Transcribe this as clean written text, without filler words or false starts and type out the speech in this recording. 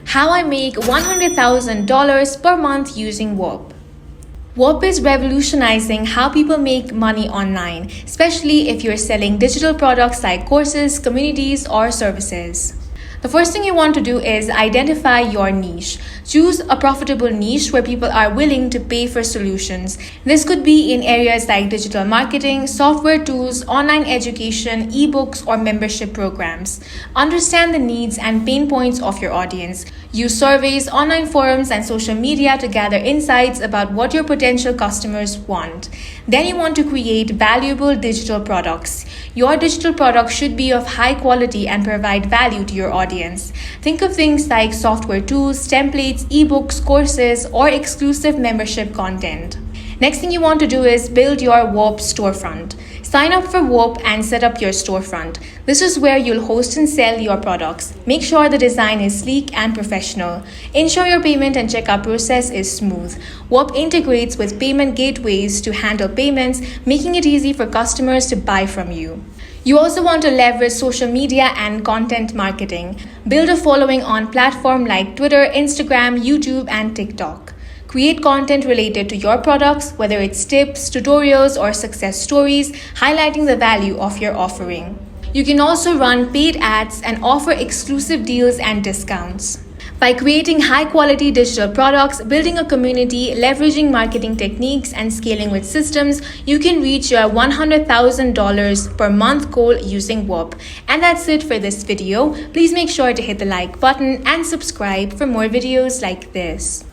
How I make $100,000 per month using Whop. Whop is revolutionizing how people make money online, especially if you're selling digital products like courses, communities, or services. The first thing you want to do is identify your niche. Choose a profitable niche where people are willing to pay for solutions. This could be in areas like digital marketing, software tools, online education, ebooks, or membership programs. Understand the needs and pain points of your audience. Use surveys, online forums, and social media to gather insights about what your potential customers want. Then you want to create valuable digital products. Your digital product should be of high quality and provide value to your audience. Think of things like software tools, templates, ebooks, courses, or exclusive membership content. Next thing you want to do is build your Whop storefront. Sign up for Whop and set up your storefront. This is where you'll host and sell your products. Make sure the design is sleek and professional. Ensure your payment and checkout process is smooth. Whop integrates with payment gateways to handle payments, making it easy for customers to buy from you. You also want to leverage social media and content marketing. Build a following on platforms like Twitter, Instagram, YouTube, and TikTok. Create content related to your products, whether it's tips, tutorials, or success stories, highlighting the value of your offering. You can also run paid ads and offer exclusive deals and discounts. By creating high-quality digital products, building a community, leveraging marketing techniques, and scaling with systems, you can reach your $100,000 per month goal using Whop. And that's it for this video. Please make sure to hit the like button and subscribe for more videos like this.